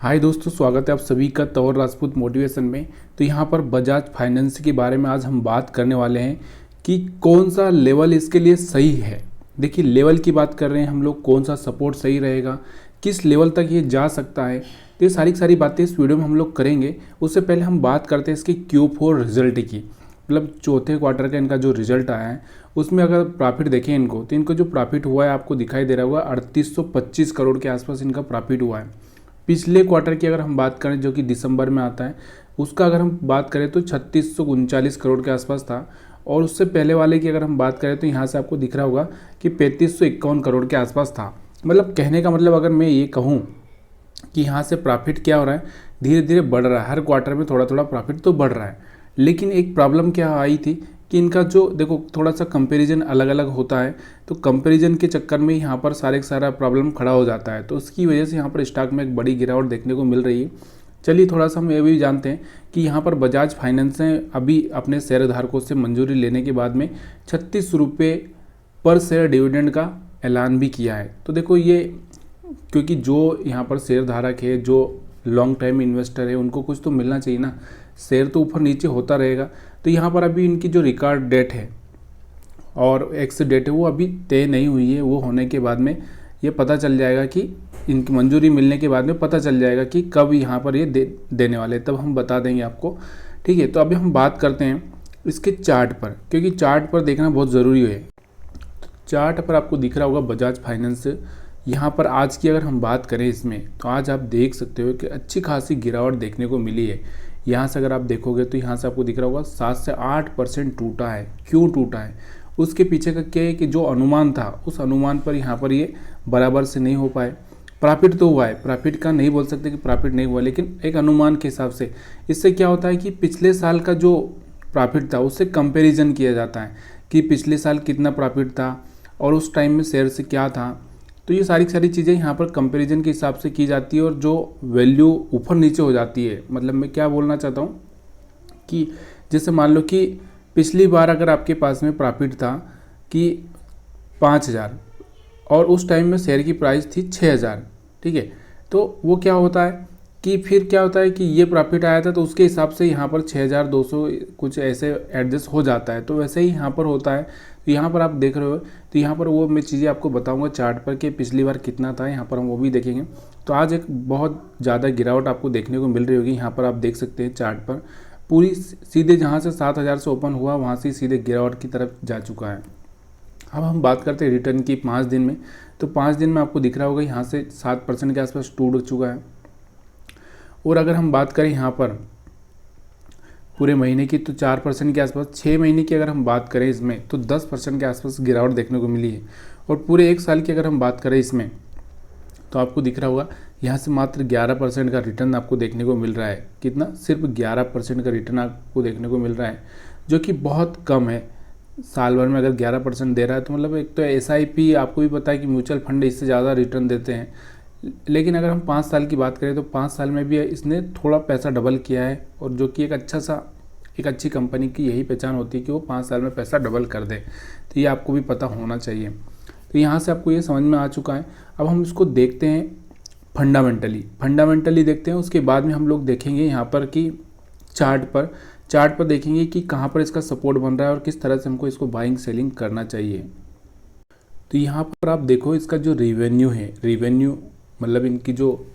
हाय दोस्तों, स्वागत है आप सभी का तौर राजपूत मोटिवेशन में। तो यहाँ पर बजाज फाइनेंस के बारे में आज हम बात करने वाले हैं कि कौन सा लेवल इसके लिए सही है। देखिए, लेवल की बात कर रहे हैं हम लोग, कौन सा सपोर्ट सही रहेगा, किस लेवल तक ये जा सकता है। तो ये सारी बातें इस वीडियो में हम लोग करेंगे। उससे पहले हम बात करते हैं इसकी Q4 रिजल्ट की, मतलब चौथे क्वार्टर का इनका जो रिजल्ट आया है उसमें अगर प्रॉफिट देखें इनको, तो इनको जो प्रॉफिट हुआ है आपको दिखाई दे रहा होगा 3825 करोड़ के आसपास इनका प्रॉफिट हुआ है। पिछले क्वार्टर की अगर हम बात करें जो कि दिसंबर में आता है, उसका अगर हम बात करें तो 3639 करोड़ के आसपास था। और उससे पहले वाले की अगर हम बात करें तो यहाँ से आपको दिख रहा होगा कि 3551 करोड़ के आसपास था। मतलब कहने का मतलब अगर मैं ये कहूँ कि यहाँ से प्रॉफिट क्या हो रहा है, धीरे धीरे बढ़ रहा है, हर क्वार्टर में थोड़ा थोड़ा प्रॉफिट तो बढ़ रहा है। लेकिन एक प्रॉब्लम क्या आई थी कि इनका जो देखो थोड़ा सा कंपैरिजन अलग अलग होता है, तो कंपैरिजन के चक्कर में यहाँ पर सारा प्रॉब्लम खड़ा हो जाता है। तो उसकी वजह से यहाँ पर स्टॉक में एक बड़ी गिरावट देखने को मिल रही है। चलिए थोड़ा सा हम ये भी जानते हैं कि यहाँ पर बजाज फाइनेंस ने अभी अपने शेयरधारकों से मंजूरी लेने के बाद में 36 रुपये पर शेयर डिविडेंड का ऐलान भी किया है। तो देखो ये, क्योंकि जो यहाँ पर शेयरधारक है, जो लॉन्ग टाइम इन्वेस्टर है, उनको कुछ तो मिलना चाहिए ना। शेयर तो ऊपर नीचे होता रहेगा। तो यहाँ पर अभी इनकी जो रिकॉर्ड डेट है और एक्स डेट है वो अभी तय नहीं हुई है। वो होने के बाद में ये पता चल जाएगा कि इनकी मंजूरी मिलने के बाद में पता चल जाएगा कि कब यहाँ पर ये देने वाले, तब हम बता देंगे आपको। ठीक है, तो अभी हम बात करते हैं इसके चार्ट पर, क्योंकि चार्ट पर देखना बहुत ज़रूरी है। तो चार्ट पर आपको दिख रहा होगा बजाज फाइनेंस। यहाँ पर आज की अगर हम बात करें इसमें, तो आज आप देख सकते हो कि अच्छी खासी गिरावट देखने को मिली है। यहाँ से अगर आप देखोगे तो यहाँ से आपको दिख रहा होगा 7 से 8% टूटा है। क्यों टूटा है, उसके पीछे का क्या है कि जो अनुमान था उस अनुमान पर यहाँ पर ये बराबर से नहीं हो पाए। प्रॉफिट तो हुआ है, प्रॉफिट का नहीं बोल सकते कि प्रॉफिट नहीं हुआ, लेकिन एक अनुमान के हिसाब से। इससे क्या होता है कि पिछले साल का जो प्रॉफिट था उससे कंपैरिजन किया जाता है कि पिछले साल कितना प्रॉफिट था और उस टाइम में शेयर से क्या था। तो ये सारी चीज़ें यहाँ पर कंपैरिजन के हिसाब से की जाती है और जो वैल्यू ऊपर नीचे हो जाती है। मतलब मैं क्या बोलना चाहता हूँ कि जैसे मान लो कि पिछली बार अगर आपके पास में प्रॉफिट था कि 5000 और उस टाइम में शेयर की प्राइस थी 6000, ठीक है, तो वो क्या होता है कि फिर क्या होता है कि ये प्रॉफिट आया था तो उसके हिसाब से यहाँ पर 6200 कुछ ऐसे एडजस्ट हो जाता है। तो वैसे ही यहाँ पर होता है। तो यहाँ पर आप देख रहे हो, तो यहाँ पर वो मैं चीज़ें आपको बताऊँगा चार्ट पर कि पिछली बार कितना था, यहाँ पर हम वो भी देखेंगे। तो आज एक बहुत ज़्यादा गिरावट आपको देखने को मिल रही होगी। यहाँ पर आप देख सकते हैं चार्ट पर पूरी सीधे जहाँ से 7000 से ओपन हुआ वहाँ से सीधे गिरावट की तरफ जा चुका है। अब हम बात करते हैं रिटर्न की 5 दिन में। तो 5 दिन में आपको दिख रहा होगा यहाँ से 7% के आसपास टूट चुका है। और अगर हम बात करें यहाँ पर पूरे महीने की तो 4% के आसपास, 6 महीने की अगर हम बात करें इसमें तो 10% के आसपास गिरावट देखने को मिली है। और पूरे एक साल की अगर हम बात करें इसमें तो आपको दिख रहा होगा यहाँ से मात्र 11% का रिटर्न आपको देखने को मिल रहा है। कितना, सिर्फ 11% का रिटर्न आपको देखने को मिल रहा है, जो कि बहुत कम है। साल भर में अगर 11% दे रहा है तो मतलब एक तो SIP आपको भी पता है कि म्यूचुअल फंड इससे ज़्यादा रिटर्न देते हैं। लेकिन अगर हम 5 साल की बात करें तो 5 साल में भी इसने थोड़ा पैसा डबल किया है, और जो कि एक अच्छी कंपनी की यही पहचान होती है कि वो 5 साल में पैसा डबल कर दे। तो ये आपको भी पता होना चाहिए। तो यहाँ से आपको ये समझ में आ चुका है। अब हम इसको देखते हैं फंडामेंटली देखते हैं। उसके बाद में हम लोग देखेंगे यहाँ पर कि चार्ट पर देखेंगे कि कहाँ पर इसका सपोर्ट बन रहा है और किस तरह से हमको इसको बाइंग सेलिंग करना चाहिए। तो यहाँ पर आप देखो इसका जो रेवेन्यू मतलब इनकी जो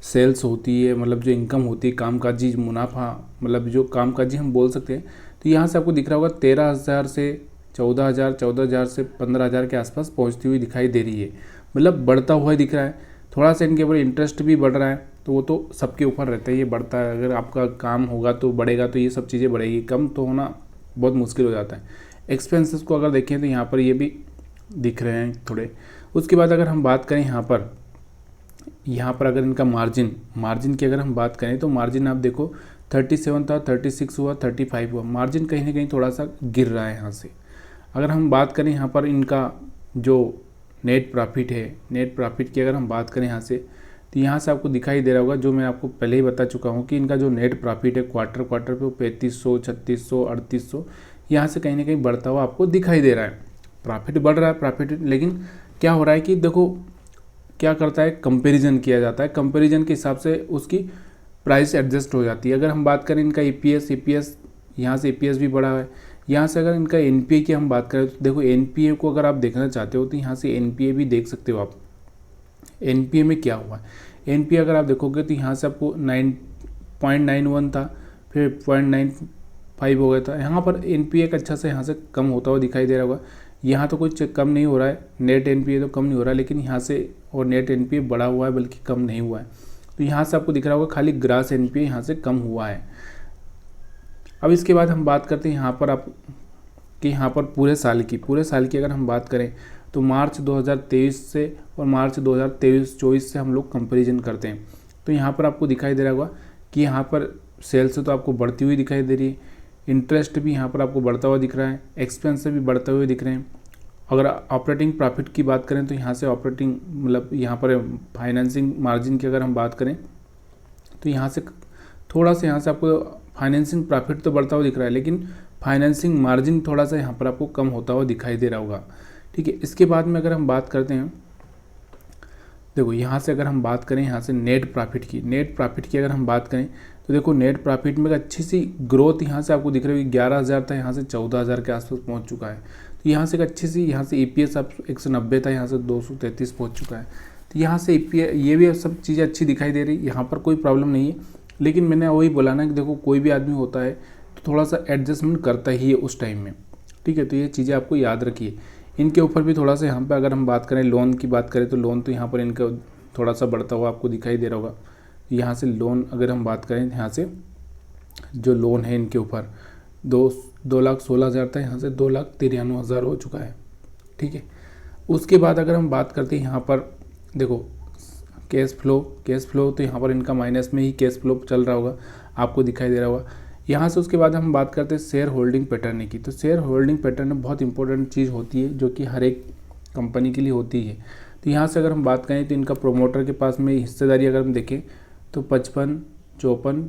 सेल्स होती है, मतलब जो इनकम होती है, कामकाजी मुनाफा, मतलब जो कामकाजी हम बोल सकते हैं। तो यहाँ से आपको दिख रहा होगा 13,000 से 14,000, 14,000 से 15,000 के आसपास पहुँचती हुई दिखाई दे रही है। मतलब बढ़ता हुआ दिख रहा है। थोड़ा सा इनके ऊपर इंटरेस्ट भी बढ़ रहा है, तो वो तो सबके ऊपर रहता है, ये बढ़ता है। अगर आपका काम होगा तो बढ़ेगा, तो ये सब चीज़ें बढ़ेगी। कम तो होना बहुत मुश्किल हो जाता है। एक्सपेंसेस को अगर देखें तो यहाँ पर ये भी दिख रहे हैं थोड़े। उसके बाद अगर हम बात करें यहाँ पर अगर इनका मार्जिन की अगर हम बात करें तो मार्जिन आप देखो 37 था, 36 हुआ, 35 हुआ। मार्जिन कहीं ना कहीं थोड़ा सा गिर रहा है यहाँ से। अगर हम बात करें यहाँ पर इनका जो नेट प्रॉफिट की अगर हम बात करें यहाँ से, तो यहाँ से आपको दिखाई दे रहा होगा, जो मैं आपको पहले ही बता चुका हूँ कि इनका जो नेट प्रॉफिट है क्वार्टर पे वो 3500, 3600, 3800 यहाँ से कहीं ना कहीं बढ़ता हुआ आपको दिखाई दे रहा है। प्रॉफिट बढ़ रहा है लेकिन क्या हो रहा है कि देखो क्या करता है, कंपैरिजन किया जाता है, कंपैरिजन के हिसाब से उसकी प्राइस एडजस्ट हो जाती है। अगर हम बात करें इनका ईपीएस यहाँ से ईपीएस भी बढ़ा है। यहाँ से अगर इनका एनपीए की हम बात करें तो देखो एनपीए को अगर आप देखना चाहते हो तो यहाँ से एनपीए भी देख सकते हो आप। एनपीए में क्या हुआ है, एनपीए अगर आप देखोगे तो यहाँ से आपको 9.91 था, फिर 0.95 हो गया था। यहाँ पर एनपीए का अच्छा से यहाँ से कम होता हुआ दिखाई दे रहा होगा। यहाँ तो कुछ कम नहीं हो रहा है, नेट एनपीए तो कम नहीं हो रहा है, लेकिन यहाँ से और नेट एनपीए बढ़ा हुआ है बल्कि कम नहीं हुआ है। तो यहाँ से आपको दिख रहा होगा खाली ग्रास एनपीए यहाँ से कम हुआ है। अब इसके बाद हम बात करते हैं यहाँ पर आप कि यहाँ पर पूरे साल की अगर हम बात करें तो मार्च 2023 से और मार्च 2023-24 से हम लोग कंपैरिजन करते हैं। तो यहाँ पर आपको दिखाई दे रहा होगा कि यहाँ पर सेल्स तो आपको बढ़ती हुई दिखाई दे रही है, इंटरेस्ट भी यहाँ पर आपको बढ़ता हुआ दिख रहा है, एक्सपेंस भी बढ़ते हुए दिख रहे हैं। अगर ऑपरेटिंग प्रॉफिट की बात करें तो यहाँ से ऑपरेटिंग मतलब यहाँ पर फाइनेंसिंग मार्जिन की अगर हम बात करें तो यहाँ से थोड़ा सा यहाँ से आपको फाइनेंसिंग प्रॉफिट तो बढ़ता हुआ दिख रहा है, लेकिन फाइनेंसिंग मार्जिन थोड़ा सा यहाँ पर आपको कम होता हुआ दिखाई दे रहा होगा। ठीक है, इसके बाद में अगर हम बात करते हैं, देखो यहाँ से अगर हम बात करें यहाँ से नेट प्रॉफिट की अगर हम बात करें तो देखो नेट प्रॉफिट में अच्छी सी ग्रोथ यहाँ से आपको दिख रही है। 11,000 था, यहाँ से 14,000 के आसपास पहुँच चुका है। तो यहाँ से एक अच्छी सी यहाँ से ईपीएस आप 190 था, यहाँ से 233 पहुँच चुका है। तो यहाँ से ये भी सब चीज़ें अच्छी दिखाई दे रही, यहाँ पर कोई प्रॉब्लम नहीं है। लेकिन मैंने वही बोला ना कि देखो कोई भी आदमी होता है तो थोड़ा सा एडजस्टमेंट करता ही है उस टाइम में। ठीक है, तो ये चीज़ें आपको याद रखिए। इनके ऊपर भी थोड़ा सा यहाँ पे अगर हम बात करें लोन की बात करें तो लोन तो यहाँ पर इनका थोड़ा सा बढ़ता हुआ आपको दिखाई दे रहा होगा। यहाँ से लोन अगर हम बात करें, यहाँ से जो लोन है इनके ऊपर 2,16,000 था, यहाँ से 2,93,000 हो चुका है। ठीक है, उसके बाद अगर हम बात करते हैं यहाँ पर देखो कैश फ्लो तो यहाँ पर इनका माइनस में ही कैश फ्लो चल रहा होगा, आपको दिखाई दे रहा होगा। यहाँ से उसके बाद हम बात करते हैं शेयर होल्डिंग पैटर्न की। तो शेयर होल्डिंग पैटर्न बहुत इंपॉर्टेंट चीज़ होती है जो कि हर एक कंपनी के लिए होती है। तो यहाँ से अगर हम बात करें तो इनका प्रोमोटर के पास में हिस्सेदारी अगर हम देखें तो 55-54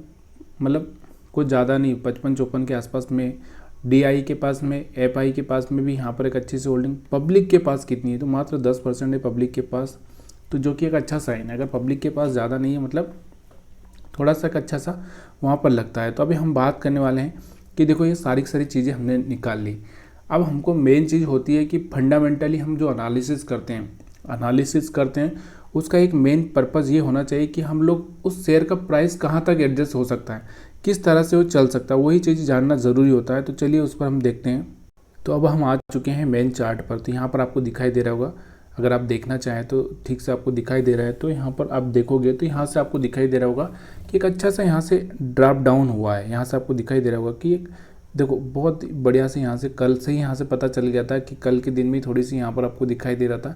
मतलब कुछ ज़्यादा नहीं, 55-54 के आसपास में। डीआई के पास में, एफआई के पास में भी यहाँ पर एक अच्छी सी होल्डिंग। पब्लिक के पास कितनी है तो मात्र 10% है पब्लिक के पास, तो जो कि एक अच्छा साइन है। अगर पब्लिक के पास ज़्यादा नहीं है मतलब थोड़ा सा एक अच्छा सा वहाँ पर लगता है। तो अभी हम बात करने वाले हैं कि देखो ये सारी चीज़ें हमने निकाल ली। अब हमको मेन चीज़ होती है कि फंडामेंटली हम जो एनालिसिस करते हैं उसका एक मेन पर्पज़ ये होना चाहिए कि हम लोग उस शेयर का प्राइस कहाँ तक एडजस्ट हो सकता है, किस तरह से वो चल सकता है, वही चीज़ जानना ज़रूरी होता है। तो चलिए उस पर हम देखते हैं। तो अब हम आ चुके हैं मेन चार्ट पर। तो यहाँ पर आपको दिखाई दे रहा होगा, अगर आप देखना चाहें तो ठीक से आपको दिखाई दे रहा है। तो यहाँ पर आप देखोगे तो यहाँ से आपको दिखाई दे रहा होगा कि एक अच्छा सा यहाँ से ड्रॉप डाउन हुआ है। यहाँ से आपको दिखाई दे रहा होगा कि एक देखो बहुत बढ़िया से यहाँ से कल से ही यहाँ से पता चल गया था कि कल के दिन में थोड़ी सी यहाँ पर आपको दिखाई दे रहा था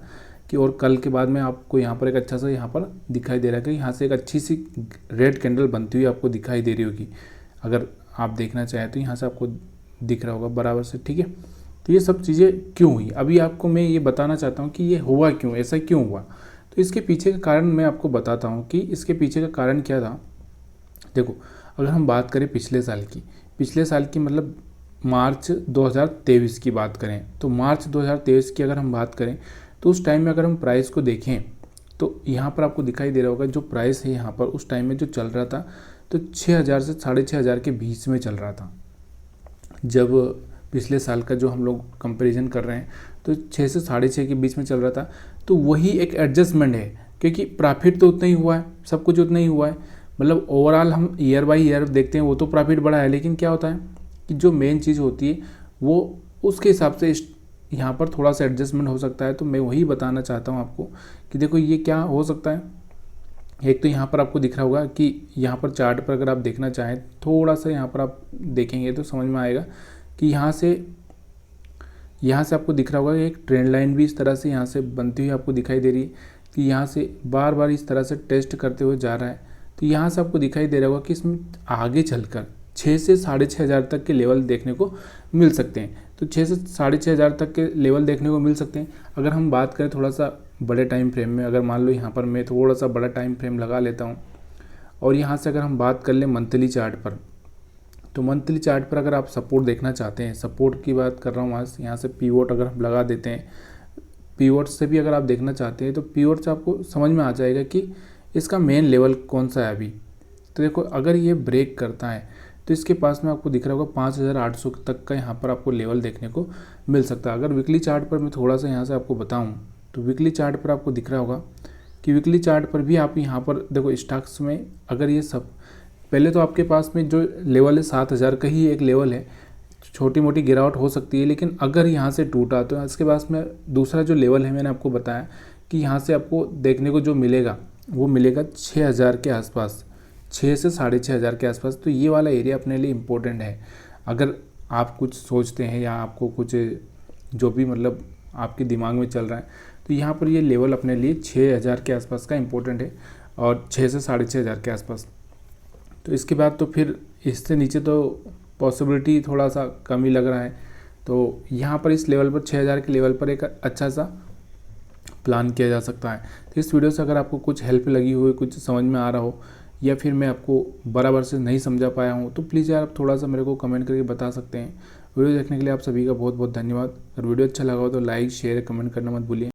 कि और कल के बाद में आपको यहाँ पर एक अच्छा सा यहाँ पर दिखाई दे रहा है कि यहाँ से एक अच्छी सी रेड कैंडल बनती हुई आपको दिखाई दे रही होगी। अगर आप देखना चाहें तो यहाँ से आपको दिख रहा होगा बराबर से। ठीक है, तो ये सब चीज़ें क्यों हुई अभी आपको मैं ये बताना चाहता हूँ कि ये हुआ क्यों, ऐसा क्यों हुआ। तो इसके पीछे का कारण मैं आपको बताता हूँ कि इसके पीछे का कारण क्या था। देखो अगर हम बात करें पिछले साल की मतलब मार्च 2023 की बात करें तो मार्च 2023 की अगर हम बात करें तो उस टाइम में अगर हम प्राइस को देखें तो यहाँ पर आपको दिखाई दे रहा होगा जो प्राइस है यहाँ पर उस टाइम में जो चल रहा था तो 6,000 से 6,500 के बीच में चल रहा था। जब पिछले साल का जो हम लोग कंपैरिजन कर रहे हैं तो 6 से 6.5 के बीच में चल रहा था। तो वही एक एडजस्टमेंट है क्योंकि प्रॉफिट तो उतना ही हुआ है, सब कुछ उतना ही हुआ है। मतलब ओवरऑल हम ईयर बाय ईयर देखते हैं वो तो प्रॉफिट बढ़ा है, लेकिन क्या होता है कि जो मेन चीज़ होती है वो उसके हिसाब से यहाँ पर थोड़ा सा एडजस्टमेंट हो सकता है। तो मैं वही बताना चाहता हूँ आपको कि देखो ये क्या हो सकता है। एक तो यहाँ पर आपको दिख रहा होगा कि यहाँ पर चार्ट पर अगर आप देखना चाहें थोड़ा सा यहाँ पर आप देखेंगे तो समझ में आएगा कि यहाँ से आपको दिख रहा होगा एक ट्रेंड लाइन भी इस तरह से यहाँ से बनती हुई आपको दिखाई दे रही है कि यहाँ से बार बार इस तरह से टेस्ट करते हुए जा रहा है। तो यहाँ से आपको दिखाई दे रहा होगा कि इसमें आगे चलकर 6 से 6,500 तक के लेवल देखने को मिल सकते हैं। तो 6 से 6,500 तक के लेवल देखने को मिल सकते हैं। अगर हम बात करें थोड़ा सा बड़े टाइम फ्रेम में, अगर मान लो यहाँ पर मैं थोड़ा सा बड़ा टाइम फ्रेम लगा लेता हूँ और यहाँ से अगर हम बात कर लें मंथली चार्ट पर, तो मंथली चार्ट पर अगर आप सपोर्ट देखना चाहते हैं, सपोर्ट की बात कर रहा हूँ यहाँ से पिवोट अगर हम लगा देते हैं पीवट से भी अगर आप देखना चाहते हैं तो पीवट से आपको समझ में आ जाएगा कि इसका मेन लेवल कौन सा है अभी। तो देखो अगर ये ब्रेक करता है तो इसके पास में आपको दिख रहा होगा 5800 तक का यहाँ पर आपको लेवल देखने को मिल सकता है। अगर वीकली चार्ट पर मैं थोड़ा सा यहाँ से आपको बताऊँ तो वीकली चार्ट पर आपको दिख रहा होगा कि वीकली चार्ट पर भी आप यहाँ पर देखो स्टॉक्स में अगर ये सब पहले तो आपके पास में जो लेवल है 7000 का ही एक लेवल है, छोटी मोटी गिरावट हो सकती है, लेकिन अगर यहाँ से टूटा तो इसके पास में दूसरा जो लेवल है मैंने आपको बताया कि यहाँ से आपको देखने को जो मिलेगा वो मिलेगा 6000 के आसपास, 6 से 6500 के आसपास। तो ये वाला एरिया अपने लिए इम्पोर्टेंट है। अगर आप कुछ सोचते हैं या आपको कुछ जो भी मतलब आपके दिमाग में चल रहा है तो यहाँ पर ये लेवल अपने लिए 6000 के आसपास का इम्पोर्टेंट है और 6 से 6500 के आसपास। तो इसके बाद तो फिर इससे नीचे तो पॉसिबिलिटी थोड़ा सा कम ही लग रहा है। तो यहाँ पर इस लेवल पर 6000 के लेवल पर एक अच्छा सा प्लान किया जा सकता है। तो इस वीडियो से अगर आपको कुछ हेल्प लगी हो, कुछ समझ में आ रहा हो या फिर मैं आपको बराबर से नहीं समझा पाया हूँ तो प्लीज़ यार आप थोड़ा सा मेरे को कमेंट करके बता सकते हैं। वीडियो देखने के लिए आप सभी का बहुत बहुत धन्यवाद। अगर वीडियो अच्छा लगा हो तो लाइक शेयर कमेंट करना मत भूलिए।